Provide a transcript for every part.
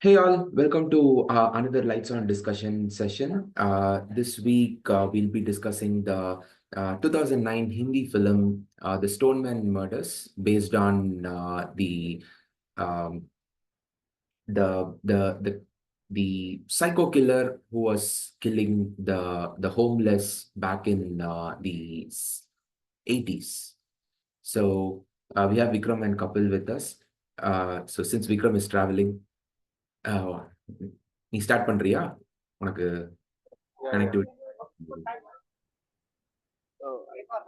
Hey all, welcome to another Lights On discussion session. This week we'll be discussing the 2009 Hindi film The Stoneman Murders, based on um, the the psycho killer who was killing the homeless back in the 80s. So we have Vikram and Kapil with us. So since Vikram is traveling, நீ start பண்றியா? உனக்கு Yeah, yeah. Connectivity.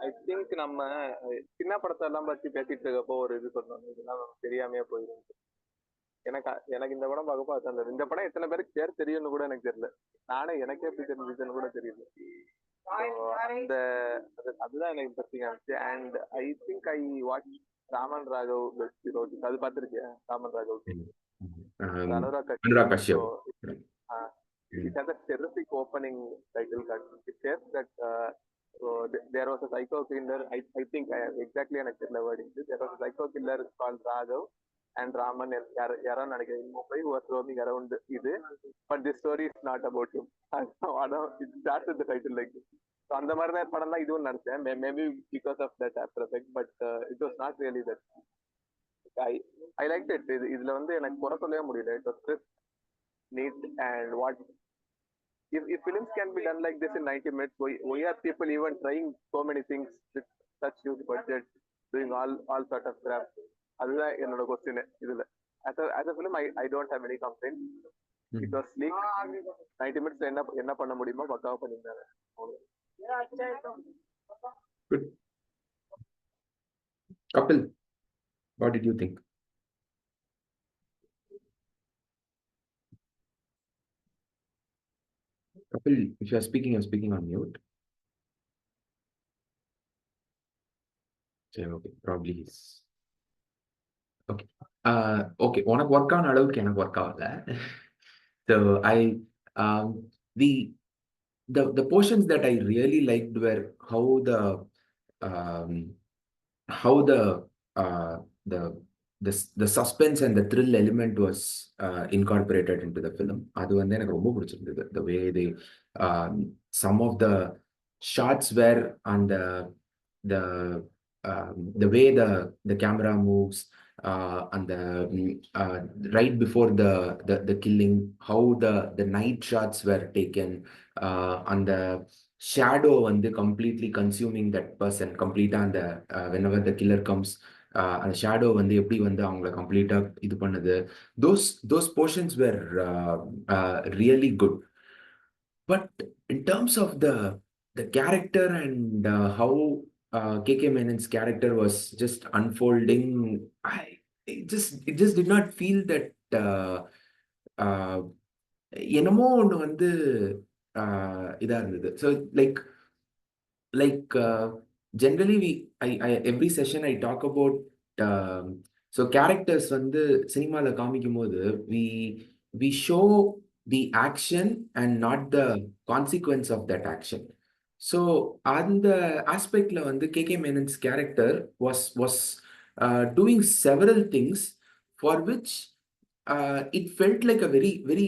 I think நம்ம சின்ன படத்தெல்லாம் பத்தி பேசிட்டு இருக்கப்போ ஒரு இது சொன்னோம், இதெல்லாம் நமக்கு தெரியாமையே போயிடும். எனக்கு இந்த படம் பார்க்கப்போ அது அந்த இந்த படம் எத்தனை பேருக்கு பேர் தெரியும்னு கூட எனக்கு தெரியல. நானே எனக்கே எப்படி தெரிஞ்சுச்சுன்னு கூட தெரியல. அந்த அதுதான் எனக்கு இன்ட்ரெஸ்டிங்கா இருந்துச்சு. And I think I watch Raman Raghav அது பார்த்துருக்கேன். Raman Raghav Anurag Anurag Kashyap. So Kashyap. it has a terrific opening title card. It says that there was a psycho killer. I think exactly an actual wording. There was a psycho killer called Raghav and Raman Yaran in Mumbai who was roaming around இது. But this story is not about him. It starts with the title like this. So அந்த மாதிரி தான் படம் தான் இதுவும் நினைச்சேன். Maybe because of that after effect, but it was not really that. I liked it. இதுல வந்து எனக்கு குறை சொல்லவே முடியல. It was crisp, neat, and what if films can be done like this in 90 minutes, why are people even trying so many things with such huge budget, doing all sort of crap? அதுதான் என்னோட question இதுல. as a film I don't have any complaints. It was sleek. 90 minutes என்ன பண்ண முடியுமோ பக்காவா பண்ணிருந்தாங்க. Good. Kapil, what did you think? Kapil, if you are speaking, you're speaking on mute. சரி, okay, probably is. Okay. Okay, உனக்கு work ஆன அளவுக்கு எனக்கு ஒர்க் ஆகல. So um, the the portions that I really liked were how um, the uh, the the suspense and the thrill element was incorporated into the film. அது வந்து எனக்கு ரொம்ப பிடிச்சிருந்தது. The way they some of the shots were on the the way the camera moves and the right before the killing, how the night shots were taken, and the shadow வந்து completely consuming that person கம்ப்ளீட்டா அந்த whenever the killer comes, அந்த shadow வந்து எப்படி வந்து அவங்கள கம்ப்ளீட்டா இது பண்ணுது. those portions were really good. But in terms of the character and how KK Menon's character was just unfolding, it just did not feel that uh, என்னமோ ஒன்று வந்து இதா இருந்தது. So generally every session I talk about so characters வந்து சினிமால காமிக்கும் போது we show the action and not the consequence of that action. So அந்த aspectல வந்து KK Menon's character was doing several things for which it felt like a very very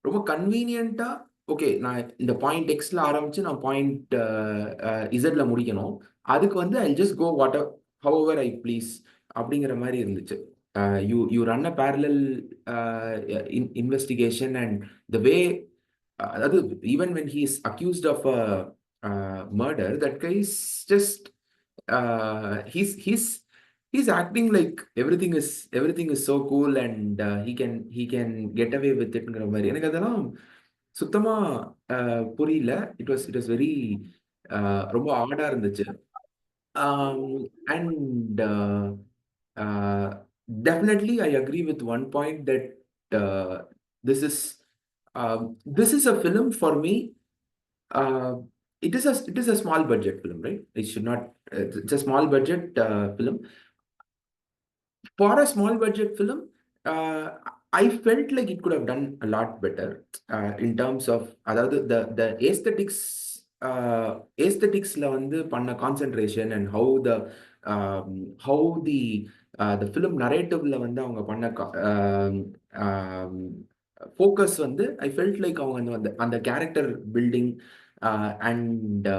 ரொம்ப கன்வீனியண்டா, okay நான் இந்த point எக்ஸ்ல ஆரம்பிச்சு நான் பாயிண்ட் இசட்ல முடிக்கணும், அதுக்கு வந்து I just go what however I please அப்படிங்கிற மாதிரி இருந்துச்சு. You run a parallel investigation and the way, அதாவது even when he is accused of murder, that guy is just he's acting like everything is so cool and he can get away with itங்கிற மாதிரி எனக்கு அதெல்லாம் சுத்தமா புரியல. It was very ரொம்ப ஆடா இருந்துச்சு. And definitely I agree with one point that uh, this is this is a film for me. uh, it is a small budget film, right? It should not it's a small budget film. For a small budget film, I felt like it could have done a lot better in terms of அதாவது the aesthetics, aestheticsல வந்து பண்ண concentration and how the film narrativeல வந்து அவங்க பண்ண focus வந்து I felt like அவங்க அந்த அந்த கேரக்டர் பில்டிங் அண்ட்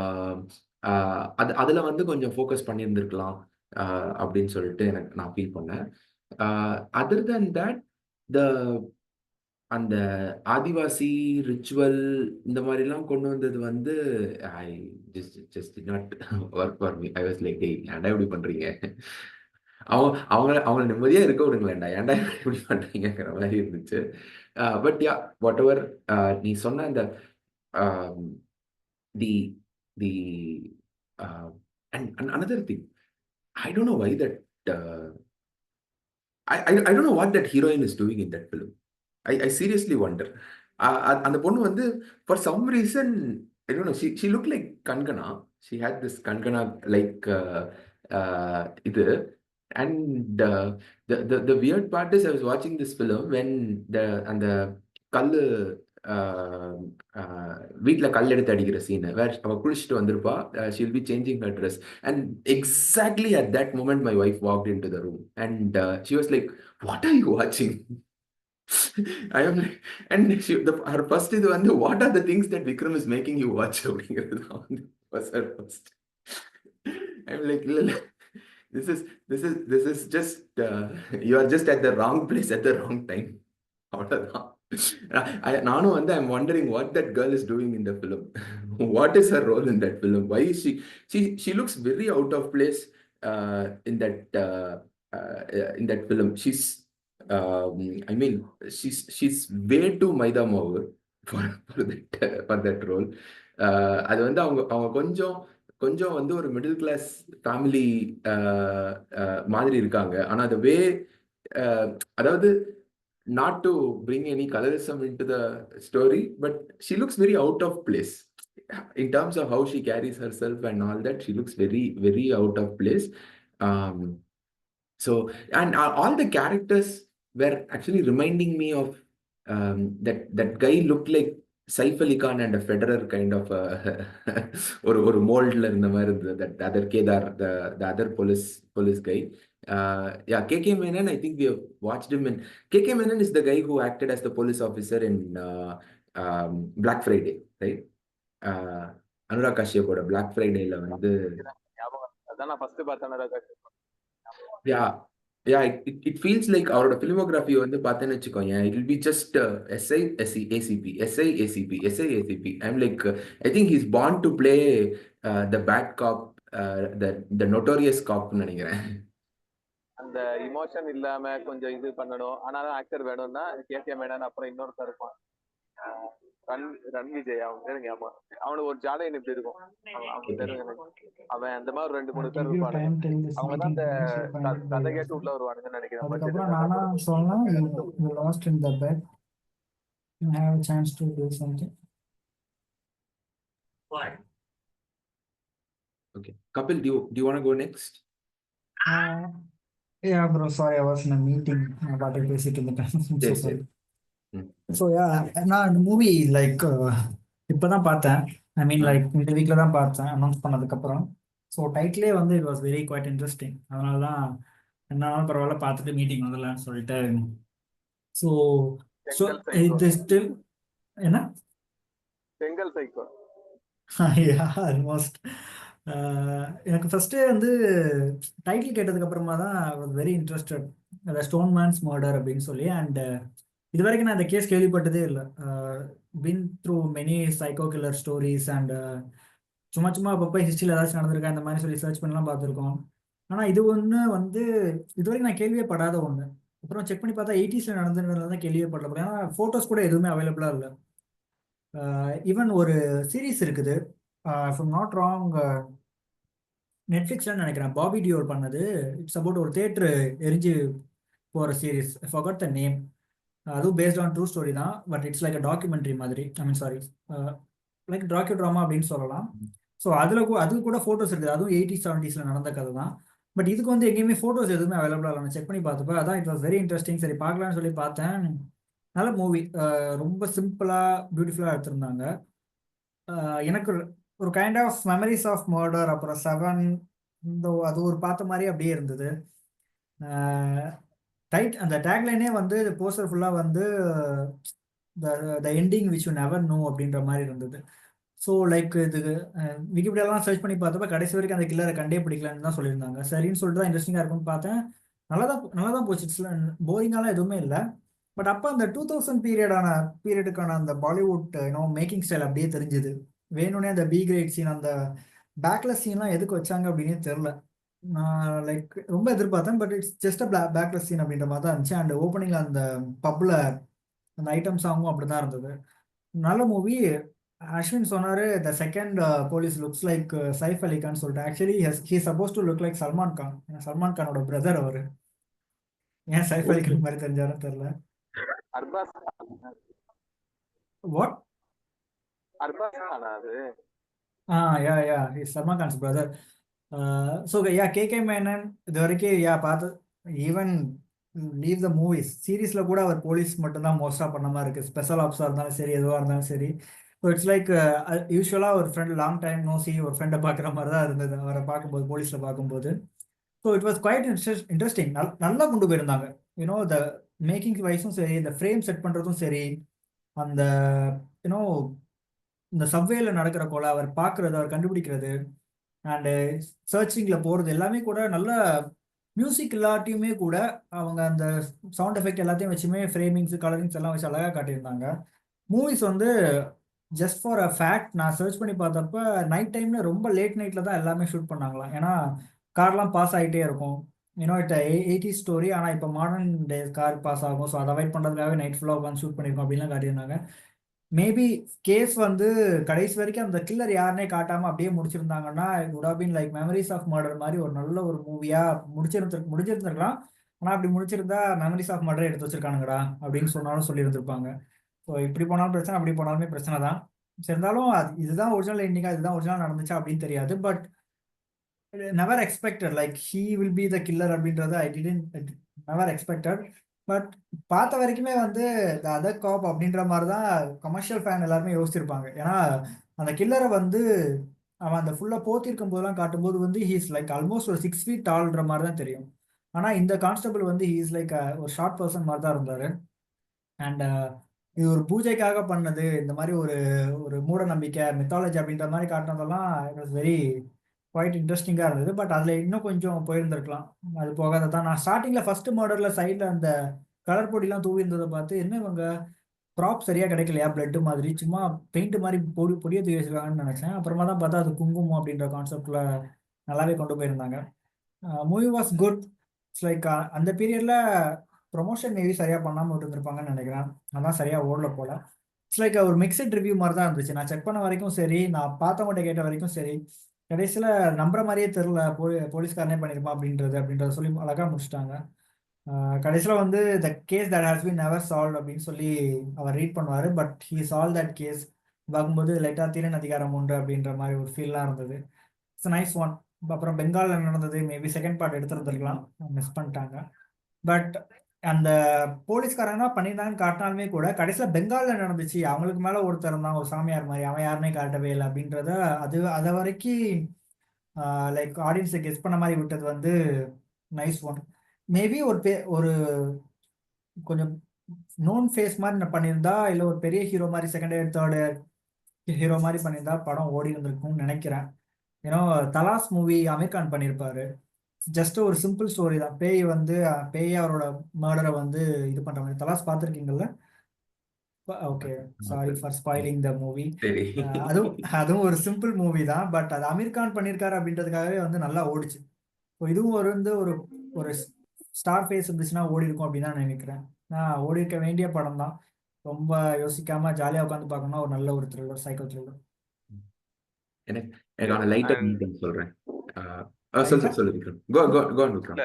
அதுல வந்து கொஞ்சம் ஃபோக்கஸ் பண்ணியிருந்திருக்கலாம் அப்படின்னு சொல்லிட்டு எனக்கு நான் ஃபீல் பண்ணேன். அதர் தேன் தட் த அந்த ஆதிவாசி ரிச்சுவல் இந்த மாதிரிலாம் கொண்டு வந்தது வந்து I just just not work for me. I was like டேய் ஏன்டா இப்படி பண்றீங்க, அவங்கள நிம்மதியா இருக்க விடுங்களேன்டா, ஏன்டா இப்படி பண்றீங்கிற மாதிரி இருந்துச்சு. பட் யா வாட் எவர் நீ சொன்ன அந்த the the and another thing, I don't know why that I don't know what that heroine is doing in that film. I seriously wonder. அந்த பொண்ணு வந்து for some reason I don't know, she looked like Kankana. She had this Kankana like இது. And the weird part is I was watching this film when அந்த கல்லு uh, வீட்ல கல் எடுத்து அடிக்கிற சீன் வேர் அவ குளிச்சுட்டு வந்திருப்பா. She'll be changing her dress, and exactly at that moment my wife walked into the room, and she was like, what are you watching? I am like, and her first இது வந்து what are the things that Vikram is making you watch அப்படிங்கிறது தான் வந்து was her first. I'm like, இல்ல இல்ல, this is just you are just at the wrong place at the wrong time. அவ்வளவுதான். நானும் வந்து I'm wondering what that girl is doing in the film. What is her role in that film? Why is she looks very out of place in that film. Um, I mean, she's way too Maida Mover for that role. அது வந்து அவங்க அவங்க கொஞ்சம் கொஞ்சம் வந்து ஒரு middle class family மாதிரி இருக்காங்க. ஆனா அது அதாவது not to bring any colorism into the story, but she looks very out of place in terms of how she carries herself and all that. She looks very, very out of place. Um, so, and all the characters were actually reminding me of that guy looked like Saif Ali Khan and a Federer kind of or moldல இருந்த மாதிரி இருந்தது. That the other Kedar, the other police guy. Yeah, KK Menon, I think we have watched him in. KK Menon is the guy who acted as the police officer in Black Friday, right? Anurag காஷ்யப்போட Black Fridayல வந்து அதான் நான் first பார்த்தேன் Anurag Kashyap. Yeah, yeah, it feels like அவரோட filmography வந்து பார்த்தேன்னு வச்சுக்கோங்க, it will be just SI, SE, ACP, SI, ACP, SI, ACP. I'm like, I think he's born to play the bad cop, the notorious cop னு நினைக்கிறேன். அந்த emotion இல்லாம கொஞ்சம் இது பண்ணணும், ஆனாலும் ஆக்டர் வேணும்னா கேகே மேனன், அப்புறம் இன்னொருத்தர் இருப்பான் ரன் விஜய், அவன் பேரு ஞாபகம், அவனுக்கு ஒரு ஜாடைன் இப்படி இருக்கும், அவன் பேரு அவன் அந்த மாதிரி 2-3 பேர் இருப்பானுங்க. அவங்க தான் அந்த கதை கேட்டு உள்ள வருவானுங்கன்னு நினைக்கிறேன். அதுக்கப்புறம் நானா சொல்லலாம், you lost in the bed, you have a chance to do something. Okay, Kapil, do you want to go next? Yeah bro, sorry, I was in a meeting. நான் பாட்டுக்கு பேசிட்டு இருந்தேன். So sorry. ஸோ நான் இந்த movie like இப்போதான் பார்த்தேன். ஐ mean like இந்த வீக்கில் தான் பார்த்தேன் அனௌன்ஸ் பண்ணதுக்கப்புறம். ஸோ டைட்டிலே வந்து it was very quite interesting. அதனால தான் என்னாலும் பரவாயில்ல பார்த்துட்டு மீட்டிங் வந்துடலான்னு சொல்லிட்டு. ஸோ ஸோ இது ஸ்டில் என்ன செங்கல் சைக்கோ ஆல்மோஸ்ட். எனக்கு ஃபர்ஸ்டே வந்து டைட்டில் கேட்டதுக்கு அப்புறமா தான் வாஸ் வெரி இன்ட்ரெஸ்டட், ஸ்டோன்மேன்ஸ் மர்டர் அப்படின்னு சொல்லி. அண்ட் இது வரைக்கும் நான் இந்த கேஸ் கேள்விப்பட்டதே இல்லை. Been through many psycho killer stories and சும்மா சும்மா அப்பப்போ ஹிஸ்ட்ரியில் ஏதாச்சும் நடந்திருக்கா இந்த மாதிரி சொல்லி சர்ச் பண்ணலாம் பார்த்துருக்கோம். ஆனால் இது ஒன்று வந்து இது வரைக்கும் நான் கேள்வியே படாத ஒன்று. அப்புறம் செக் பண்ணி பார்த்தா 80s நடந்ததுனால தான் கேள்வியே படல. ஏன்னா ஃபோட்டோஸ் கூட எதுவுமே அவைலபிளாக இல்லை. ஈவன் ஒரு சீரீஸ் இருக்குது, நாட் ராங், நெட்ஃப்ளிக்ஸ்ல நினைக்கிறேன், பாபி டியோர் பண்ணது. இட்ஸ் அபவுட் ஒரு தேட்டரு எரிஞ்சு போகிற சீரீஸ், ஃபர்காட் த நேம். அதுவும் பேஸ்ட் ஆன் ட்ரூ ஸ்டோரி தான், but it's like a documentary மாதிரி. I mean sorry, like docudrama அப்படின்னு சொல்லலாம். ஸோ அது கூட ஃபோட்டோஸ் இருக்குது. அதுவும் 80s 70s நடந்த கதை தான். பட் இதுக்கு வந்து எங்கேயுமே ஃபோட்டோஸ் எதுவுமே அவைலபிளாக இல்லை. நான் செக் பண்ணி பார்த்தப்ப அதான் இட் வாஸ் வெரி இன்ட்ரெஸ்டிங். சரி பார்க்கலான்னு சொல்லி பார்த்தேன். நல்ல மூவி, ரொம்ப சிம்பிளாக பியூட்டிஃபுல்லாக எடுத்திருந்தாங்க. எனக்கு ஒரு kind of Memories of Murder, அப்புறம் 7 அது ஒரு பார்த்த மாதிரி அப்படியே இருந்தது. அந்த டேக்லைனே வந்து போஸ்டர் ஃபுல்லாக வந்து த ending which you never know அப்படின்ற மாதிரி இருந்தது. ஸோ லைக் இதுக்கு விக்கிபீடியாலாம் சர்ச் பண்ணி பார்த்தப்ப கடைசி வரைக்கும் அந்த கில்லரை கண்டே பிடிக்கலன்னு தான் சொல்லியிருந்தாங்க. சரின்னு சொல்லிட்டு தான் இன்ட்ரெஸ்டிங்காக இருக்கும்னு பார்த்தேன். நல்லா தான் போச்சு. போரிங்காலாம் எதுவுமே இல்லை. பட் அப்போ அந்த 2000 பீரியடுக்கான அந்த பாலிவுட் மேக்கிங் ஸ்டைல் அப்படியே தெரிஞ்சுது. வேணும்னே அந்த பி கிரேட் சீன், அந்த பேக்லெஸ் சீன்லாம் எதுக்கு வச்சாங்க அப்படின்னே தெரில. நான் லைக் ரொம்ப எதிர்பார்த்தேன், பட் இட்ஸ் ஜஸ்ட் அ பேக்லெஸ் சீன் அப்படின்ற மாதிரி தான் இருந்துச்சு. அண்ட் ஓப்பனிங்ல அந்த பப்ல அந்த ஐட்டம் சாங்கும் அப்படி தான் இருந்தது. நல்ல மூவி. அஸ்வின் சொன்னாரு the second police looks like Saif Ali Khan சொல்லிட்டு. Actually he suppose to look like Salman Khan. Salman கானோட பிரதர் அவரு. ஏன் சைஃப் அலி கான் மாதிரி தெரிஞ்சாருன்னு தெரியல. அர்பாஸ் வாட்? அர்பாஸ் கானா அது? Yeah Salman Khan's brother. So yeah KK Menon இது வரைக்கும் பார்த்து. ஈவன் லீவ் த மூவிஸ், சீரீஸில் கூட அவர் போலீஸ் மட்டும்தான் மோஸ்ட்டாக பண்ண மாதிரி இருக்குது. ஸ்பெஷல் ஆஃபீஸாக இருந்தாலும் சரி, எதுவாக இருந்தாலும் சரி. ஸோ இட்ஸ் லைக் யூஸ்வலாக ஒரு friend long time no see ஒரு ஃப்ரெண்டை பார்க்குற மாதிரி தான் இருந்தது அவரை பார்க்கும்போது, போலீஸில் பார்க்கும்போது. So it was quite interesting. நல்லா கொண்டு போயிருந்தாங்க. த மேக்கிங் வைஸும் சரி, இந்த ஃப்ரேம் செட் பண்ணுறதும் சரி, அந்த யூனோ இந்த சப்வேல நடக்கிற கொலை அவர் பார்க்குறது, அவர் கண்டுபிடிக்கிறது, அண்டு சர்ச்சிங்கில் போகிறது எல்லாமே கூட நல்ல மியூசிக் இல்லாட்டியுமே கூட அவங்க அந்த சவுண்ட் எஃபெக்ட் எல்லாத்தையும் வச்சுமே ஃப்ரேமிங்ஸ் கலரிங்ஸ் எல்லாம் வச்சு அழகாக காட்டியிருந்தாங்க. மூவிஸ் வந்து ஜஸ்ட் ஃபார் அ ஃபேக்ட் நான் சர்ச் பண்ணி பார்த்தப்ப நைட் டைம்ல ரொம்ப லேட் நைட்டில் தான் எல்லாமே ஷூட் பண்ணாங்களாம். ஏன்னா கார்லாம் பாஸ் ஆகிட்டே இருக்கும். It 80s story. ஆனால் இப்போ மாடர்ன் டேஸ் கார் பாஸ் ஆகும். ஸோ அதை அவாய்ட் பண்ணுறதுக்காகவே நைட் ஃபுல்லாக உட்காந்து ஷூட் பண்ணியிருக்கோம் அப்படின்லாம் காட்டியிருந்தாங்க. மேபி கேஸ் வந்து கடைசி வரைக்கும் அந்த கில்லர் யாருனே காட்டாம அப்படியே முடிச்சிருந்தாங்கன்னா would have been like Memories of Murder மாதிரி ஒரு நல்ல ஒரு மூவியா முடிச்சிருந்திருக்கலாம். ஆனா அப்படி முடிச்சிருந்தா மெமரிஸ் ஆஃப் மர்டர் எடுத்து வச்சிருக்கானுங்கடா அப்படின்னு சொன்னாலும் சொல்லியிருந்திருப்பாங்க. ஸோ இப்படி போனாலும் பிரச்சனை, அப்படி போனாலுமே பிரச்சனை தான். சரி, இருந்தாலும் இதுதான் ஒரிஜினல் எண்டிங்கா, இதுதான் ஒரிஜினல் நடந்துச்சா அப்படின்னு தெரியாது. But never expected like he will be the killer அப்படின்றத I didn't never expected. But பார்த்த வரைக்குமே வந்து த அதர் காப் அப்படின்ற மாதிரி தான் கமர்ஷியல் ஃபேன் எல்லாருமே யோசிச்சிருப்பாங்க. ஏன்னா அந்த கில்லரை வந்து அவன் அந்த ஃபுல்லாக போத்திருக்கும் போதெல்லாம் காட்டும்போது வந்து ஹீஸ் லைக் ஆல்மோஸ்ட் ஒரு 6 feet டால்ன்ற மாதிரி தான் தெரியும். ஆனால் இந்த கான்ஸ்டபிள் வந்து ஹீஸ் லைக் ஒரு ஷார்ட் பர்சன் மாதிரி தான் இருந்தார். அண்ட் இது ஒரு பூஜைக்காக பண்ணது, இந்த மாதிரி ஒரு ஒரு மூட நம்பிக்கை மித்தாலஜி அப்படின்ற மாதிரி காட்டினதெல்லாம் இட் வாஸ் வெரி குவைட் இன்ட்ரெஸ்டிங்காக இருந்தது. பட் அதில் இன்னும் கொஞ்சம் போயிருந்திருக்கலாம். அது போகாத தான் நான் ஸ்டார்டிங்கில் ஃபர்ஸ்ட் மர்டரில் சைடில் அந்த கலர் பொடிலாம் தூவி இருந்ததை பார்த்து என்ன இவங்க ப்ராப் சரியாக கிடைக்கலையா, பிளட்டு மாதிரி சும்மா பெயிண்ட் மாதிரி பொடியை தூவி வச்சிருக்காங்கன்னு நினச்சேன். அப்புறமா தான் பார்த்தா அது குங்குமம் அப்படின்ற கான்செப்டில் நல்லாவே கொண்டு போயிருந்தாங்க. Movie was good. It's like அந்த பீரியடில் ப்ரொமோஷன் மேபி சரியாக பண்ணாமல் விட்டுருந்துருப்பாங்கன்னு நினைக்கிறேன். அதான் சரியாக ஓடல போல. இட்ஸ் லைக் ஒரு மிக்சட் ரிவ்யூ மாதிரி தான் இருந்துச்சு. நான் செக் பண்ண வரைக்கும் சரி, நான் பார்த்தவங்கள்ட்ட கேட்ட வரைக்கும் சரி, கடைசியில் நம்புற மாதிரியே தெரில போலீஸ்காரனே பண்ணியிருப்பான் அப்படின்றத சொல்லி அழகாக முடிச்சிட்டாங்க. கடைசியில் வந்து the case that has been never solve அப்படின்னு சொல்லி அவர் ரீட் பண்ணுவார். But he solve that case பார்க்கும்போது லைட்டாக தீரன் அதிகாரம் உண்டு அப்படின்ற மாதிரி ஒரு ஃபீல்லாம் இருந்தது. It's nice one. அப்புறம் பெங்காலில் நடந்தது மேபி செகண்ட் பார்ட் எடுத்துருந்துருக்கலாம், மிஸ் பண்ணிட்டாங்க. பட் அந்த போலீஸ்காரங்க பண்ணியிருந்தாங்கன்னு காட்டினாலுமே கூட கடைசியில் பெங்காலில் நடந்துச்சு, அவங்களுக்கு மேலே ஒருத்தர் தான் ஒரு சாமியார் மாதிரி, அவன் யாருமே காட்டவே இல்லை அப்படின்றத அதை வரைக்கும் லைக் ஆடியன்ஸை கெஸ் பண்ண மாதிரி விட்டது வந்து நைஸ் ஒன். மேபி ஒரு கொஞ்சம் நோன் ஃபேஸ் மாதிரி நான் பண்ணியிருந்தா, இல்லை ஒரு பெரிய ஹீரோ மாதிரி செகண்ட் தேர்டு ஹீரோ மாதிரி பண்ணியிருந்தா படம் ஓடி இருந்திருக்கும்னு நினைக்கிறேன். ஏன்னா தலாஸ் மூவி அமீர் கான் பண்ணியிருப்பாரு. ஜஸ்ட் ஒரு சிம்பிள் ஸ்டோரி தான். பேய் அவரோட மர்டரை வந்து இது பண்ற மாதிரி. தலாஸ் பார்த்துருக்கீங்கல்ல? Okay, sorry for spoiling the movie. சரி. அதுவும் ஒரு சிம்பிள் மூவி தான். பட் அது அமீர் கான் பண்ணியிருக்காரு அப்படின்றதுக்காகவே வந்து நல்லா ஓடிச்சு. ஸோ இதுவும் ஒரு ஒரு ஸ்டார் ஃபேஸ் இருந்துச்சுன்னா ஓடி இருக்கும் அப்படின்னு தான் நினைக்கிறேன். ஓடி இருக்க வேண்டிய படம் தான். ரொம்ப யோசிக்காம ஜாலியாக உட்காந்து பார்க்கணும்னா ஒரு நல்ல ஒரு த்ரில்லர், சைக்கோ த்ரில்லர். எனக்கான லைட்டர் மீட்டிங் சொல்றேன். சொல்லு விக்ரம். கோ விக்ரம்.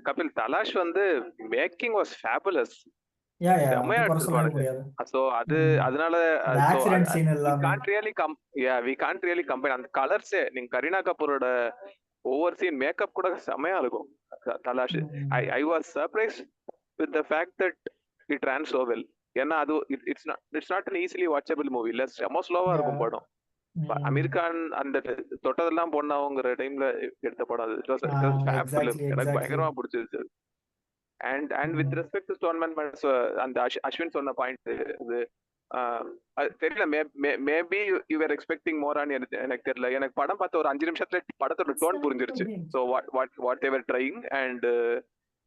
கபில், தலாஷ் வந்து மேக்கிங் வாஸ் ஃபேபுலஸ். செமையா எடுத்துருப்பானுங்க. சோ அதனால we can't really compare. அந்த கலர்ஸே நீங்க கரீனா கபூரோட ஒவ்வொரு சீன் மேக்கப் கூட செமையா இருக்கும். Talash I was surprised with the fact that it ran so well. ஏன்னா அது it's not an easily watchable movie. இல்ல செம ஸ்லோவா இருக்கும் படம். அமீர் கான் அந்த தொட்டதெல்லாம் பொண்ணாங்கிற டைம்ல எடுத்த படம் அது. எனக்கு பயங்கரமா பிடிச்சிருச்சு. and with respect to Stoneman, அந்த அஸ்வின் சொன்ன பாயிண்ட் இது தெரியல. Maybe you're expecting more on எனக்கு தெரியல. எனக்கு படம் பார்த்த ஒரு 5 நிமிஷத்துல படத்தோட டோன் புரிஞ்சிருச்சு. So what ever trying. And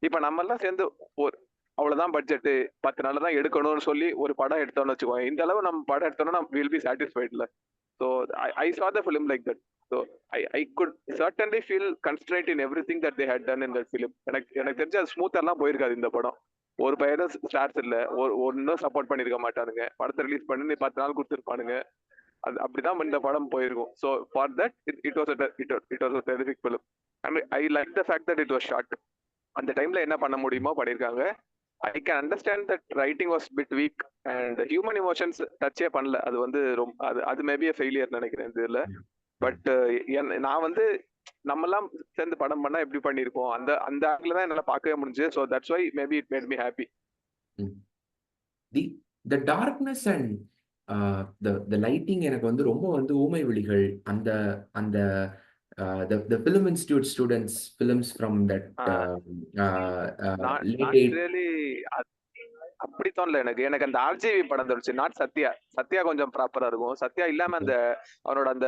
இப்ப நம்ம எல்லாம் சேர்ந்து ஒரு அவ்வளவுதான் பட்ஜெட் 10 நாள் தான் எடுக்கணும்னு சொல்லி ஒரு படம் எடுத்தோம்னு வச்சுக்கோங்க. இந்த அளவு நம்ம படம் எடுத்தோம்னா வில் பி சாட்டிஸ்ஃபைட்ல. So I saw the film like that. So I could certainly feel constraint in everything that they had done in that film. எனக்கு தெரிஞ்ச அது ஸ்மூத்தெல்லாம் போயிருக்காது இந்த படம். ஒரு பையனும் ஸ்டார்ஸ் இல்ல, ஒன்னும் சப்போர்ட் பண்ணிருக்க மாட்டானுங்க. படத்தை ரிலீஸ் பண்ணி 10 நாள் கொடுத்துருப்பானுங்க. அது அப்படிதான் இந்த படம் போயிருக்கும். So for that it was a terrific film. I like the fact that it was short. அந்த டைம்ல என்ன பண்ண முடியுமோ பண்ணிருக்காங்க. I can understand that writing was bit weak and human emotions டச்சே பண்ணல. அது வந்து அது மேபி ஃபெயிலியர் நினைக்கிறேன் இதுல. பட் நான் வந்து நம்ம எல்லாம் சேர்ந்து படம் பண்ணா எப்படி பண்ணிருக்கோம் அந்த ஆங்கிள் தான் என்னால பார்க்கவே முடிஞ்சு. So that's why maybe it made me happy. the darkness and the lighting எனக்கு வந்து ரொம்ப வந்து ஊமை விழிகள் அந்த அந்த the film institute students films from that really அப்படி தோணல எனக்கு அந்த ஆர்ஜிவி படம் தோணுச்சு. நாட் சத்யா கொஞ்சம் ப்ராப்பரா இருக்கும். சத்யா இல்லாம அந்த அவனோட அந்த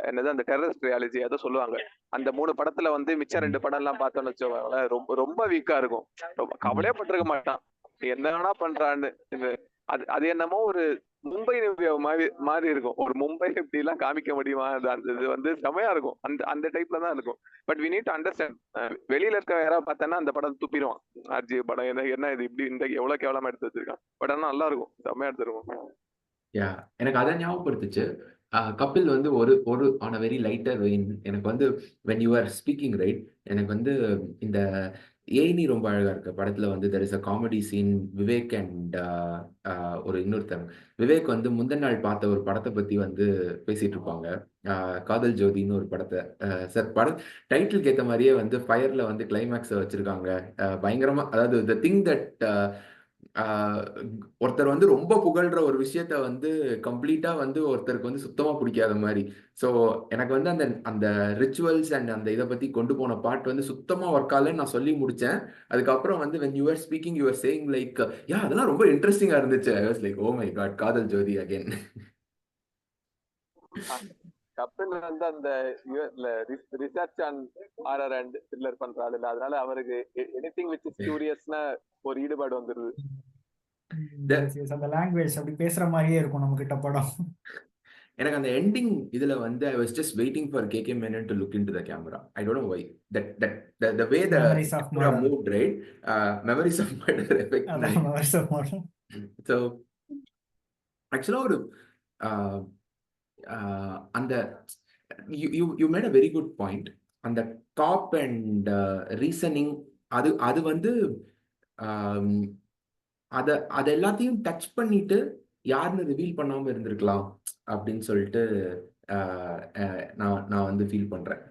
என்னது அந்த டெரரிஸ்ட் ரியாலிட்டி ஏதோ சொல்லுவாங்க. அந்த 3 படத்துல வந்து மிச்சம் 2 படம் எல்லாம் பார்த்தோம்னு வச்சோம் ரொம்ப ரொம்ப வீக்கா இருக்கும். ரொம்ப கவலையே பட்டிருக்க மாட்டான் என்ன வேணா பண்றான்னு. அது என்னமோ ஒரு மும்பை மாதிரி இருக்கும். ஒரு மும்பை இப்படி எல்லாம் காமிக்க முடியுமா? இது வந்து செமையா இருக்கும். அந்த டைப்ல தான் இருக்கும். But we need to understand. வெளியில இருக்க யாராவது பார்த்தோன்னா அந்த படம் துப்பிடுவான். ஆர்ஜி படம் என்ன இது இப்படி இந்த எவ்வளவு கேவலமா எடுத்து வச்சிருக்கான். பட் ஆனா நல்லா இருக்கும், செமையா எடுத்துருக்கும். எனக்கு அதை ஞாபகப்படுத்துச்சு. கபில் வந்து ஒரு on a very lighter vein எனக்கு வந்து when you are speaking right எனக்கு வந்து இந்த ஏனி ரொம்ப அழகா இருக்கு படத்துல வந்து there is a comedy scene. Vivek and ஒரு இன்னொருத்தர் விவேக் வந்து முந்தின நாள் பார்த்த ஒரு படத்தை பத்தி வந்து பேசிட்டு இருப்பாங்க. காதல் ஜோதின்னு ஒரு படத்தை சார் படம் டைட்டிலுக்கு ஏற்ற மாதிரியே வந்து ஃபயர்ல வந்து கிளைமேக்ஸை வச்சிருக்காங்க. பயங்கரமா அதாவது the thing that ஒருத்தர் வந்து ரொம்ப புகழ்ற ஒரு விஷயத்த வந்து கம்ப்ளீட்டா வந்து ஒருத்தருக்கு வந்து சுத்தமா பிடிக்காத மாதிரி. ஸோ எனக்கு வந்து அந்த அந்த ரிச்சுவல்ஸ் அண்ட் அந்த இதை பத்தி கொண்டு போன பாட்டு வந்து சுத்தமா ஒர்க் ஆகலன்னு நான் சொல்லி முடிச்சேன். அதுக்கப்புறம் வந்து when you were speaking you were saying like அதெல்லாம் ரொம்ப இன்ட்ரெஸ்டிங்கா இருந்துச்சு. I was like oh my god காதல் ஜோதி again. கபில் வந்து அந்த research and horror and thriller பண்றாரு இல்ல, அதனால அவருக்கு எனிதிங் விச் இஸ் கியூரியஸ்னா ஒரு ஈடுபாடு வந்துருது. அந்த லாங்குவேஜ் அப்படி பேசுற மாதிரியே இருக்கும் நம்ம கிட்ட படம். எனக்கு அந்த எண்டிங் இதுல வந்து I was just waiting for KK Menon to look into the camera. I don't know why. The way the camera moved, right? Memories of murder effect. Memories of murder. So actually ஒரு அந்த you made a very good point. அந்த காப் and reasoning அது வந்து அது எல்லாத்தையும் touch பண்ணிட்டு யாருன்னு reveal பண்ணாம இருந்திருக்கலாம் அப்படின்னு சொல்லிட்டு நான் வந்து ஃபீல் பண்றேன்.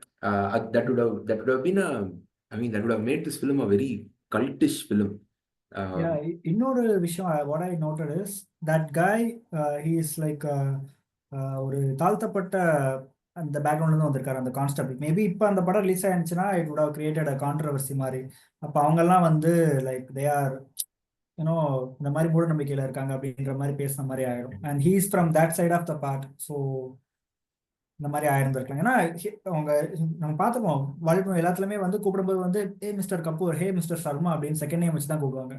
that would have been that would have made this film a very cultish film. இன்னொரு விஷயம் what I noted is that guy he is like ஒரு தாழ்த்தப்பட்ட அந்த பேக்ரவுண்ட்ல தான் வந்திருக்காரு அந்த கான்ஸ்டபிள். மேபி இப்போ அந்த படம் ரிலீஸ் ஆயிருந்துச்சுன்னா it would have created a controversy மாதிரி. அப்போ அவங்கெல்லாம் வந்து லைக் தே ஆர் யூனோ இந்த மாதிரி மூட நம்பிக்கையில இருக்காங்க அப்படின்ற மாதிரி பேசுன மாதிரி ஆயிடும். And he is from that side of the part. ஸோ இந்த மாதிரி ஆயிருந்திருக்கலாம். ஏன்னா அவங்க நம்ம பார்த்துப்போம் வாழ்க்கை எல்லாத்துலயுமே வந்து கூப்பிடும்போது வந்து ஹே மிஸ்டர் கபூர், ஹே மிஸ்டர் சர்மா அப்படின்னு செகண்ட் நேம் வச்சு தான் கூப்பிடுவாங்க.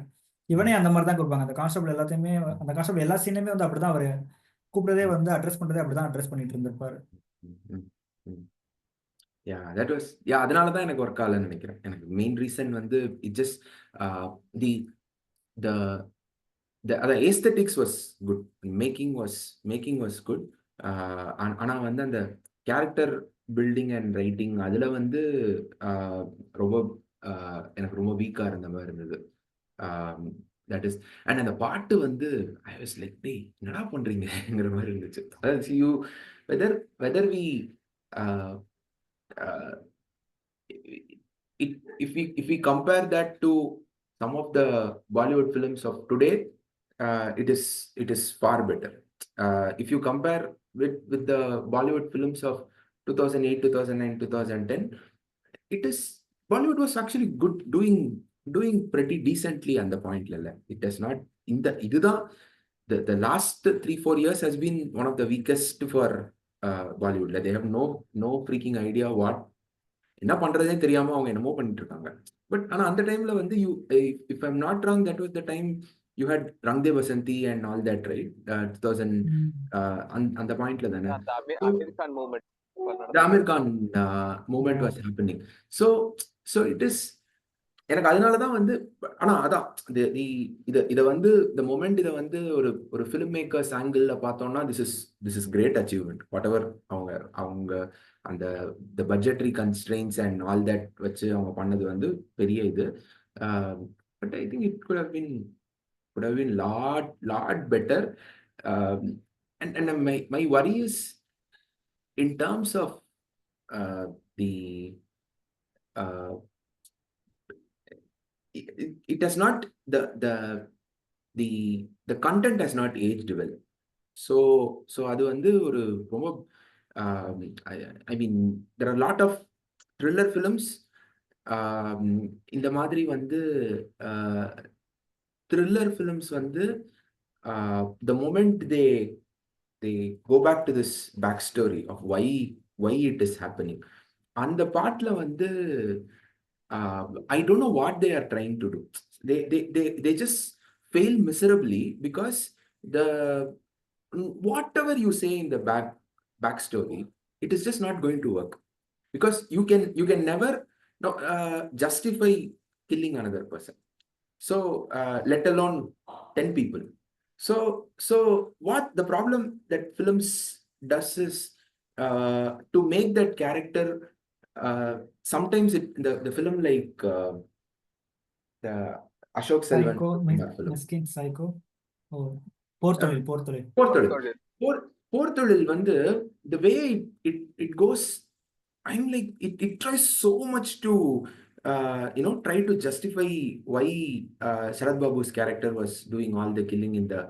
இவனே அந்த மாதிரி தான் கூப்பிடுவாங்க. அந்த கான்ஸ்டபிள் எல்லாத்தையுமே அந்த கான்ஸ்டபிள் எல்லா சீனுமே வந்து அப்படிதான் அவர் கூப்பிடுறதே வந்து அட்ரஸ் பண்றதே அப்படிதான் அட்ரஸ் பண்ணிட்டு இருந்திருப்பாரு. அதனாலதான் எனக்கு ஒர்க் ஆகலன்னு நினைக்கிறேன். எனக்கு மெயின் ரீசன் வந்து it just the aesthetics was good, making was good. ஆனா வந்து அந்த கேரக்டர் பில்டிங் அண்ட் ரைட்டிங் அதுல வந்து ரொம்ப எனக்கு ரொம்ப வீக்கா இருந்த மாதிரி இருந்தது. that is and அந்த பாட்டு வந்து I was like டேய் என்னடா பண்றீங்கங்கிற மாதிரி இருந்துச்சு. அதாவது you whether we if we compare that to some of the Bollywood films of today, it is far better. If you compare with the Bollywood films of 2008, 2009, 2010, Bollywood was actually good, doing doing pretty decently on the point. It does not in the இதுதான் the last 3-4 years has been one of the weakest for Bollywood. They have no freaking idea what என்ன பண்றதே தெரியாம அவங்க என்னமோ பண்ணிட்டு இருக்காங்க. But ஆனா அந்த டைம்ல வந்து if I'm not wrong, that was the time you had Rang De Basanti and all that, right? 2000 அந்த பாயிண்ட்ல தானே Amir Khan movement. the Amir Khan movement was happening. So it is எனக்கு அதனாலதான் வந்து ஆனா அதான் இத வந்து the moment இத வந்து ஒரு ஃபிலிம் மேக்கர்ஸ் ஆங்கிள் பார்த்தோம்னா this is great achievement. whatever அவங்க அந்த the budgetary constraints and all that வச்சு அவங்க பண்ணது வந்து பெரிய இது. But I think it could have been lot better. And my worry is in terms of the it does not the content has not aged well. So அது வந்து ஒரு ரொம்ப I mean there are a lot of thriller films இந்த மாதிரி வந்து thriller films வந்து the moment they go back to this backstory of why it is happening, அந்த பாட்டுல வந்து I don't know what they are trying to do. They just fail miserably because whatever you say in the backstory, it is just not going to work, because you can never justify killing another person. So let alone 10 people. So what the problem that films does is to make that character sometimes the film like the Ashok Selvan Miskin Psycho. போர்த்தொழில் வந்து the way it goes, I'm like it tries so much to try to justify why Sharad Babu's character was doing all the killing in the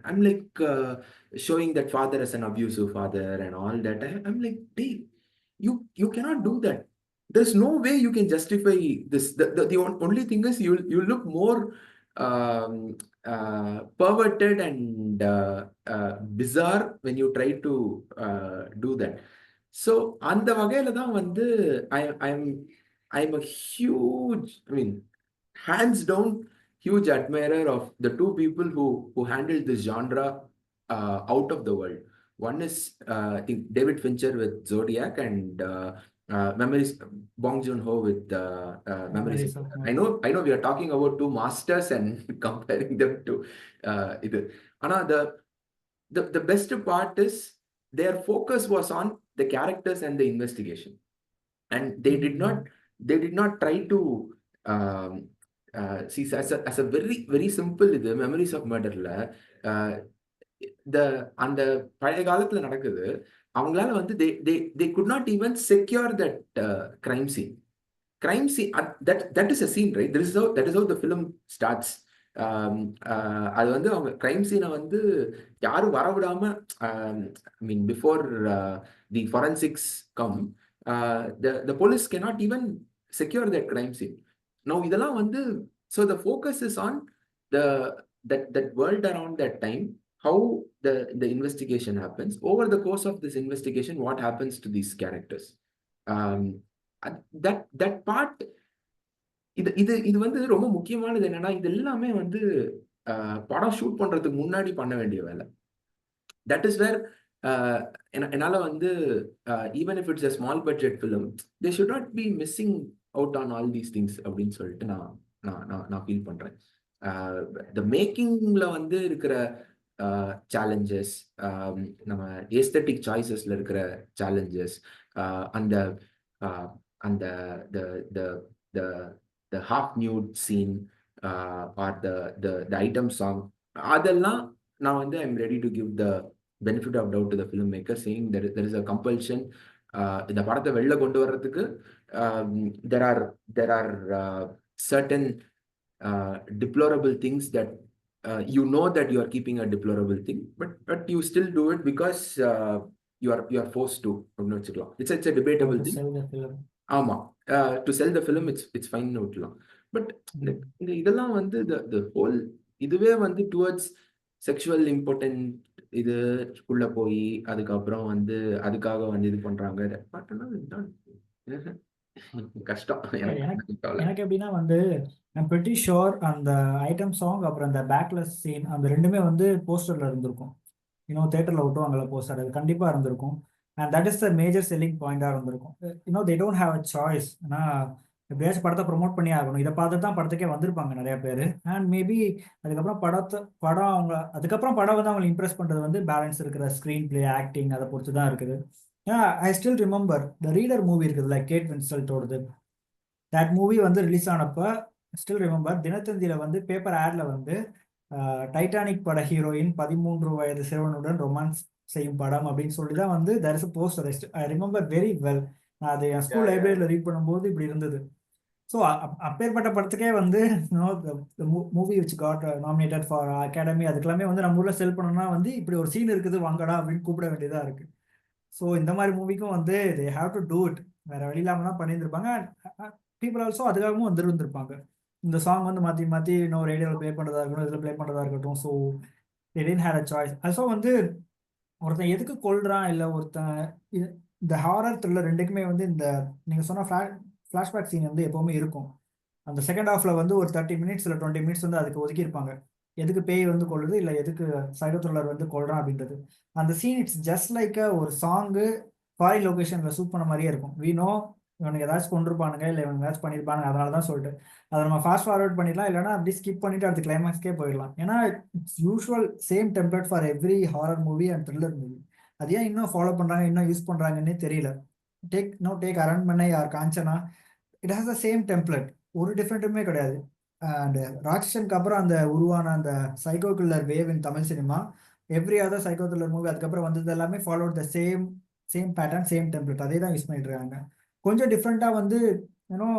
I'm like showing that father as an abusive father and all that. I'm like, hey, you cannot do that. There's no way you can justify this. The only thing is you look more perverted and bizarre when you try to do that. So அந்த வகையில தான் வந்து I'm a huge, I mean, hands down huge admirer of the two people who handled this genre out of the world. One is I think David Fincher with Zodiac, and Memories Bong Joon-ho with Memories of Murder. I know we are talking about two masters and comparing them to இது. ஆனா the best part is their focus was on the characters and the investigation, and they did not try to see as a very very simple இது Memories of Murderல அந்த பழைய காலத்துல நடக்குது. அவங்களால வந்து they could not even secure that crime scene. That is a scene, right? That is how the film starts. அது வந்து அவங்க கிரைம் சீனை வந்து யாரும் வரவிடாம I mean before the forensics come, the police cannot even secure that crime scene. Now இதெல்லாம் வந்து so the focus is on that world around that time, how the investigation happens. Over the course of this investigation, what happens to these characters. That part இது வந்து ரொம்ப முக்கியமானது. என்னன்னா இது எல்லாமே வந்து படம் ஷூட் பண்றதுக்கு முன்னாடி பண்ண வேண்டிய வேலை. That is where என்னால வந்து even if it's a small budget film, they should not be missing out on all these things அப்படின்னு சொல்லிட்டு நான் ஃபீல் பண்றேன். the makingல வந்து இருக்கிற challenges, நம்ம aesthetic choicesல இருக்கிற challenges, அந்த the half nude scene or the item song, அதெல்லாம் நான் வந்து I'm ready to give the benefit of doubt to the filmmaker, saying that there is a compulsion. இந்த படத்தை வெளில கொண்டு வர்றதுக்கு there are certain deplorable things that you know that you are keeping a deplorable thing, but you still do it because you are forced to. It's a debatable thing. ஆமா, to sell the film it's fine விட்டுலாம். But இந்த இதெல்லாம் வந்து the whole இதுவே வந்து towards sexual important இது உள்ள போய் அதுக்கப்புறம் வந்து அதுக்காக வந்து இது பண்றாங்க. கஷ்டம் எனக்கு எப்படின்னா வந்து ஐம் பிரிட்டி ஷோர் அந்த ஐட்டம் சாங் அப்புறம் அந்த பேக்லெஸ் சீன் அந்த ரெண்டுமே வந்து போஸ்டர்ல இருந்திருக்கும். தேட்டரில் விட்டுவாங்கல்ல போஸ்டர், அது கண்டிப்பாக இருந்திருக்கும். And that is the major selling பாயிண்டாக இருந்திருக்கும். They don't have a choice. ஆனால் எப்படியாச்சும் படத்தை ப்ரொமோட் பண்ணி ஆகணும். இதை பார்த்து தான் படத்துக்கே வந்திருப்பாங்க நிறைய பேர். அண்ட் மேபி அதுக்கப்புறம் படம் அதுக்கப்புறம் படம் வந்து அவங்களை இம்ப்ரெஸ் பண்ணுறது வந்து பேலன்ஸ் இருக்கிற ஸ்க்ரீன் பிளே, ஆக்டிங், அதை பொறுத்து தான் இருக்குது. ஏன்னா I still remember the reader movie இருக்குதுல்ல, கேட் வின்ஸ்லட்டோடது. தட் மூவி வந்து ரிலீஸ் ஆனப்போ ஸ்டில் ரிமெம்பர் தினத்தந்தியில் வந்து பேப்பர் ஆட்ல வந்து டைட்டானிக் பட ஹீரோயின் 13 வயது சிறுவனுடன் ரொமான்ஸ் செய்யும் படம் அப்படின்னு சொல்லி தான் வந்து there is a poster. I remember very well. நான் அது என் ஸ்கூல் லைப்ரரியில் ரீட் பண்ணும்போது இப்படி இருந்தது. ஸோ அப்பேற்பட்ட படத்துக்கே வந்து movie which got nominated for Academy, அதுக்கெல்லாமே வந்து நம்ம ஊரில் செல் பண்ணணும்னா வந்து இப்படி ஒரு சீன் இருக்குது வாங்கடா அப்படின்னு கூப்பிட வேண்டியதாக இருக்கு. ஸோ இந்த மாதிரி மூவிக்கும் வந்து they have to do it. வேற வழி இல்லாமல் தான் பண்ணியிருந்திருப்பாங்க. People also அதுக்காகவும் வந்துருந்துருப்பாங்க. இந்த சாங் வந்து மாற்றி மாற்றி இன்னும் ரேடியோவில் ப்ளே பண்ணுறதா இருக்கட்டும், இதில் ப்ளே பண்ணுறதா இருக்கட்டும். So they didn't have a choice. Also வந்து ஒருத்தன் எதுக்கு கொல்றான் இல்லை ஒருத்தன் இந்த ஹாரர் த்ரில்லர் ரெண்டுக்குமே வந்து இந்த நீங்கள் சொன்ன ஃப்ளாஷ்பேக் சீன் வந்து எப்போவுமே இருக்கும். அந்த செகண்ட் ஹாஃப்ல வந்து ஒரு 30 மினிட்ஸ் இல்லை 20 மினிட்ஸ் வந்து அதுக்கு ஒதுக்கியிருப்பாங்க. எதுக்கு பேய் வந்து கொள்ளுது இல்லை எதுக்கு சைக்கோ த்ரில்லர் வந்து கொள்றான் அப்படின்றது. அந்த சீன் இட்ஸ் ஜஸ்ட் லைக் ஒரு சாங்கு ஃபாரின் லொகேஷனில் ஷூட் பண்ண மாதிரியே இருக்கும். வி நோ இவனுக்கு ஏதாச்சும் கொண்டிருப்பானுங்க இல்லை இவனுக்கு ஏதாச்சும் பண்ணியிருப்பானுங்க, அதனால தான் சொல்லிட்டு அதை நம்ம ஃபாஸ்ட் ஃபார்வர்ட் பண்ணிடலாம், இல்லைனா அப்படி ஸ்கிப் பண்ணிட்டு அடுத்த கிளைமேக்ஸ்க்கே போயிடலாம். ஏன்னா it's usual same template for every horror movie and thriller movie. அது ஏன் இன்னும் ஃபாலோ பண்ணுறாங்க, இன்னும் யூஸ் பண்ணுறாங்கன்னே தெரியல. Take Aranmanai or Kanchana, it has the same template, ஒரு டிஃப்ரெண்ட்டுமே கிடையாது. அண்ட் ராட்சசனுக்கு அப்புறம் அந்த உருவான அந்த psycho killer wave in Tamil cinema, every other psycho thriller movie அதுக்கப்புறம் வந்தது எல்லாமே followed the same pattern, same template, அதே தான் யூஸ் பண்ணிட்டு இருக்காங்க. கொஞ்சம் டிஃப்ரெண்ட்டாக வந்து யூனோ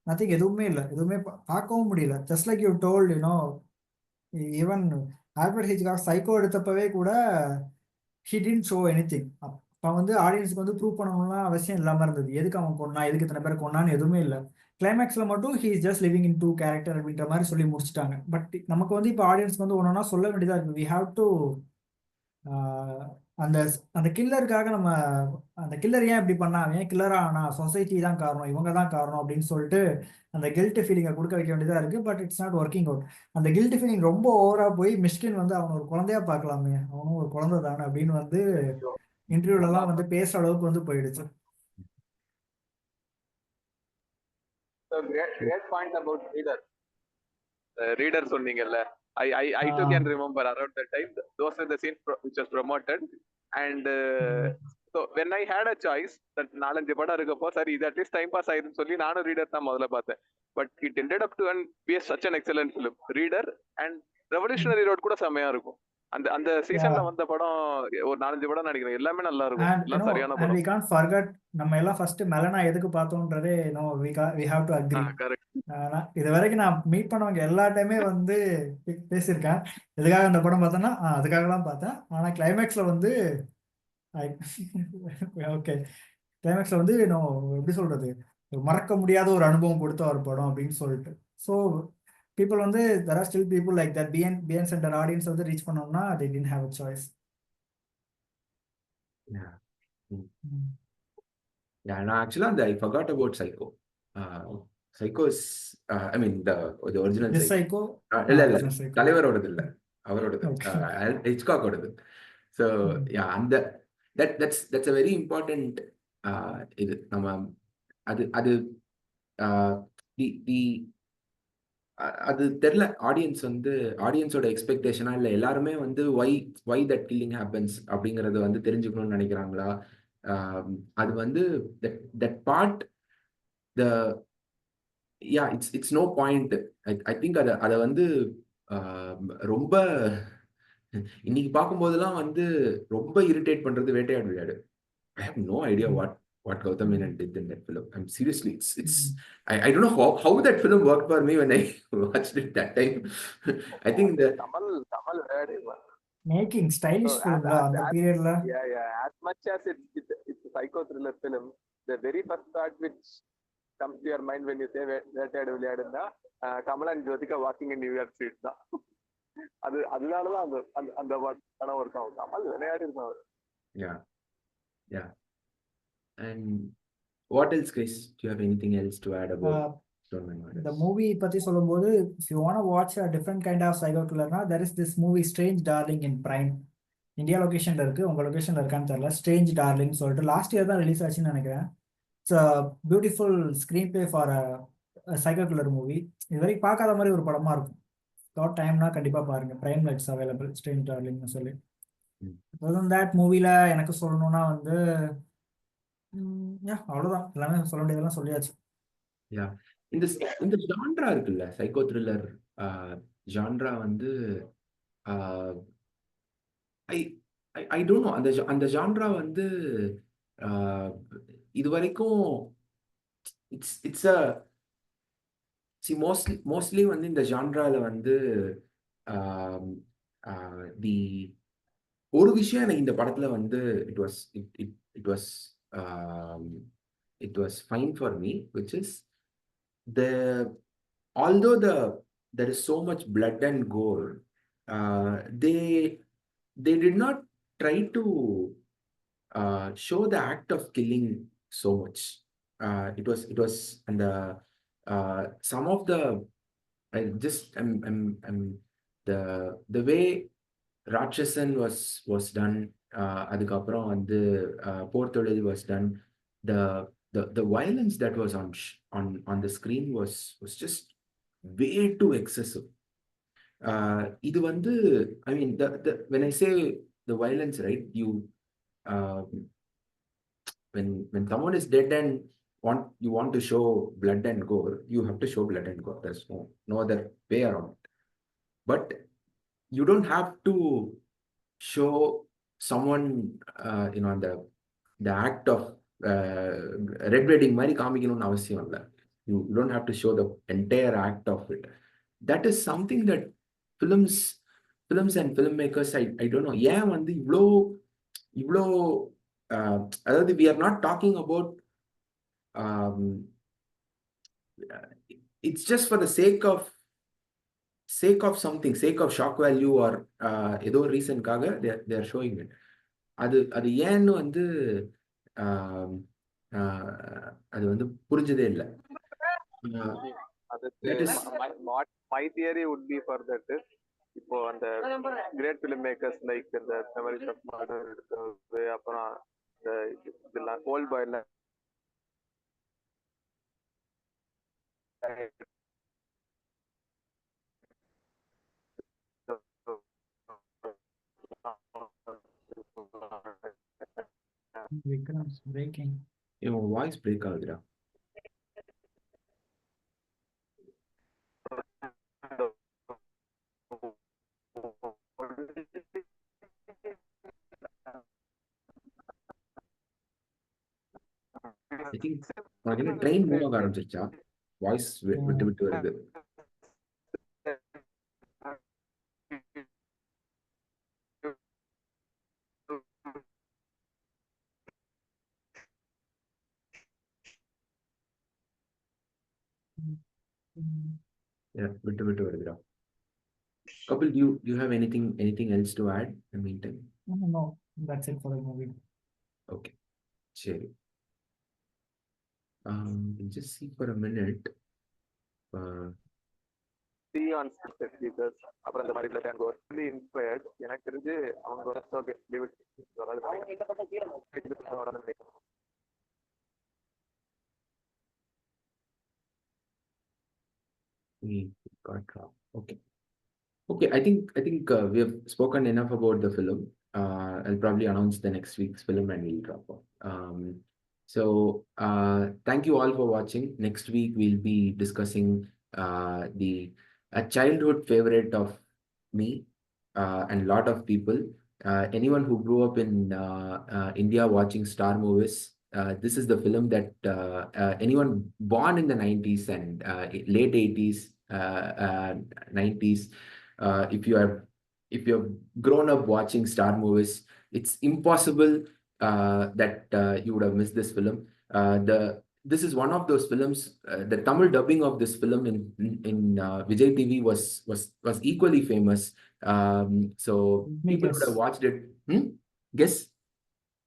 நத்திங், எதுவுமே இல்லை, எதுவுமே பார்க்கவும் முடியல. Just like you told even Alfred Hitchcock Psycho எடுத்தப்பவே கூட ஹி டிடன்ட் ஷோ எனிதிங். அப்போ வந்து ஆடியன்ஸுக்கு வந்து ப்ரூவ் பண்ணணும்லாம் அவசியம் இல்லாமல் இருந்தது. எதுக்கு அவன் கொன்னா, எதுக்கு இத்தனை பேர் கொன்னான்னு எதுவுமே இல்லை. கிளைமேக்ஸில் மட்டும் he is just living in to character அப்படின்ற மாதிரி சொல்லி முடிச்சிட்டாங்க. பட் நமக்கு வந்து இப்போ ஆடியன்ஸ்க்கு வந்து ஒன்றா சொல்ல வேண்டியதாக இருக்குது. வி ஹாவ் டு அந்த அந்த கில்லருக்காக நம்ம அந்த கில்லர் ஏன் இப்படி பண்ணா, ஏன் கில்லரா ஆனா, சொசைட்டி தான் காரணம், இவங்க தான் காரணம் அப்படின்னு சொல்லிட்டு அந்த கில்ட் ஃபீலிங்கை கொடுக்க வைக்க வேண்டியதாக இருக்குது. But it's not working out. அந்த கில்ட் ஃபீலிங் ரொம்ப ஓவராக போய் மிஷ்கின் வந்து அவனை ஒரு குழந்தையா பார்க்கலாமே, அவனும் ஒரு குழந்தை தானே அப்படின்னு வந்து இன்டர்வியூலலாம் வந்து பேசுகிற அளவுக்கு வந்து போயிடுச்சு. So great point about reader சொன்னீங்கல்ல. I too can remember around that time those are the scenes which was promoted, and so when I had a choice that 4-5 படம் இருக்கப்போ சரி இது அட்லீஸ்ட் டைம் பாஸ் ஆயிருன்னு சொல்லி நானும் ரீடர் தான் முதல்ல பார்த்தேன். But it ended up to be such an excellent film. Reader and revolutionary road கூட செமையா இருக்கும். அந்த சீசன்ல வந்த படம் ஒரு 4-5 படம் நினைக்கிறேன், எல்லாமே நல்லா இருக்கும், எல்லாம் சரியான படம். we can't forget, நம்ம எல்லாம் ஃபர்ஸ்ட் மெலனா எதுக்கு பார்த்தோம்ன்றதே we have to agree. இது வரைக்கும் நான் மீட் பண்ணவங்க எல்லா டைமே வந்து பேசியிருக்கேன் எதுக்காக அந்த படம் பார்த்தேன்னா அதுக்காக தான் பார்த்தேன். ஆனால் கிளைமேக்ஸில் வந்து ஓகே, கிளைமேக்ஸில் வந்து எப்படி சொல்றது, மறக்க முடியாத ஒரு அனுபவம் கொடுத்த ஒரு படம் அப்படின்னு சொல்லிட்டு. ஸோ பீப்புள் வந்து there are still people like that B and centre audience வந்து ரீச் பண்ணோம்னா they didn't have a choice. Yeah. Yeah, no, actually, I forgot about Psycho. Psycho is, I mean, the original Psycho. இல்ல தலைவரோடது இல்ல, அவரோடது, ஹிச்காக்கோடது. So yeah, and that's a very important இது நம்ம அது அது தெரியல, ஆடியன்ஸோட எக்ஸ்பெக்டேஷனா இல்லை எல்லாருமே வந்து வை தட் கில்லிங் ஹேப்பன்ஸ் அப்படிங்கறத வந்து தெரிஞ்சுக்கணும்னு நினைக்கிறாங்களா? அது வந்து that part the yeah it's no point. I think அத வந்து ரொம்ப இன்னைக்கு பார்க்கும்போதெல்லாம் வந்து ரொம்ப இரிட்டேட் பண்றது வேட்டையாடு விளையாடு. I have no idea what Gautam Menon did in that film. I'm seriously, it's I don't know how that film worked for me when I watched it that time. I think the Kamal making stylish film on the period la. Yeah, as much as it's a psycho thriller film, the very first part which comes to your mind when you say Vettaiyaadu விளையாடுன்னா Kamal and Jyothika walking in New York street தான். அதனாலதான் அந்த அந்த படம் work ஆகும். கமல் விளையாடி இருக்கான். Yeah, yeah. And what else, Chris? Do you have anything else to add about Stoneman Murders? The movie பத்தி சொல்லும்போது, if you want to watch a different kind of psycho killer, there is this movie Strange Darling in Prime. India லொகேஷன்ல இருக்கு, உங்க லொகேஷன்ல இருக்கான்னு தெரியல. Strange Darling சொல்லிட்டு last year தான் ரிலீஸ் ஆச்சுன்னு நினைக்கிறேன். It's a beautiful screenplay for psycho killer movie. இது வரைக்கும் பார்க்காத மாதிரி ஒரு படமா இருக்கும். ஷார்ட் டைம்னா கண்டிப்பா பாருங்க. பிரைம்ல இட்ஸ் அவைலபிள், ஸ்ட்ரேஞ்ச் டார்லிங்னு சொல்லி. தட் மூவில எனக்கு சொல்லணும்னா வந்து அவ்வளவுதான், எல்லாமே சொல்ல வேண்டியதெல்லாம் சொல்லியாச்சு. இந்த ஜான்ரா இருக்குல்ல, சைக்கோ த்ரில்லர் ஜான்ரா வந்து ஐ டோன்ட் நோ, அந்த ஜான்ரா வந்து இது வரைக்கும் இட்ஸ் மோஸ்ட்லி வந்து இந்த ஜான்ரால வந்து தி ஒரு விஷயம் எனக்கு இந்த படத்துல வந்து it was fine for me, which is although there is so much blood and gore, they did not try to show the act of killing so much. It was and some of the the way Rakshasan was done, அதுக்கப்புறம் வந்து போர்த்தொழில் was done, the violence that was on the screen was just way too excessive. இது வந்து I mean when I say the violence, right, you when someone is dead and you want to show blood and gore, you have to show blood and gore. There's no other way around it. But you don't have to show someone the act of red wedding மாதிரி காமிக்கணும்னு அவசியம் இல்லை. You don't have to show the entire act of it. That is something that films and filmmakers, I don't know, ஏன் வந்து இவ்வளோ அதாவது we are not talking about it's just for the sake of something, sake of shock value or ஏதோ ரீசன்காக they are showing it. அது ஏன்னு வந்து அது வந்து புரிஞ்சதே இல்லை. My theory would be for that is, இப்போ அந்த கிரேட் ஃபிலிம் மேக்கர்ஸ் லைக் இந்த மெமரிஸ் ஆஃப் மர்டர் எடுத்தது, அப்புறம் இந்த ஓல்ட் பாய்ல Vikram's breaking. Your voice break ஆகுதுடா. I think உனக்கு ட்ரெயின் மூவ் ஆக ஆரம்பிச்சிருச்சா? வாய்ஸ் விட்டு விட்டு வருது. விட்டு விட்டு வருதுடா. Kapil, do you have anything else to add in the meantime? No, that's it for the movie. Okay, சரி. Just see for a minute. See on speakers, அப்புறம் இந்த மாதிரி blood and gore really inspired. எனக்கு தெரிஞ்சு அவங்க okay leave it. We got dropped. Okay, I think we have spoken enough about the film. I'll probably announce the next week's film and we'll drop off. So thank you all for watching. Next week we'll be discussing a childhood favorite of me and a lot of people. Anyone who grew up in India watching Star movies, this is the film that anyone born in the 90s and late 80s, 90s, if you have grown up watching Star movies, it's impossible that you would have missed this film. this is one of those films. The Tamil dubbing of this film in Vijay TV was equally famous. So Let me people would guess. have watched it. Guess.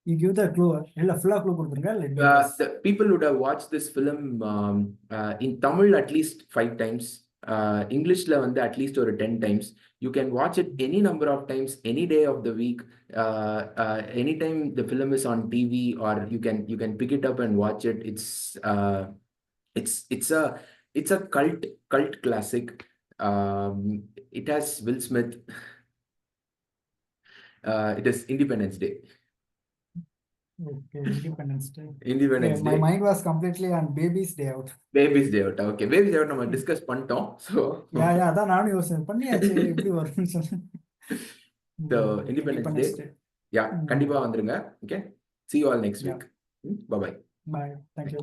You give the clue. இல்ல full clue கொடுத்துருங்க. Let me guess. The people would have watched this film in Tamil at least 5 times. Englishல வந்து at least ஒரு 10 times. You can watch it any number of times, any day of the week. Anytime the film is on TV, or you can pick it up and watch it. It's a cult classic. It has Will Smith. It is Independence Day. Okay, Independence Day. Independence My Day. mind was completely on Baby's Day Out. Baby's Day Out. Okay, Baby's Day Out நம்ம discuss பண்ணிட்டோம். So Yeah, அதான் நானும் யோசிச்சேன். பண்ணியாச்சு எப்படி வரும்னு சொல்லி. the Independence Day. Yeah, கண்டிப்பா வந்துருங்க. Okay. See you all next week. Bye bye. Bye. Thank you.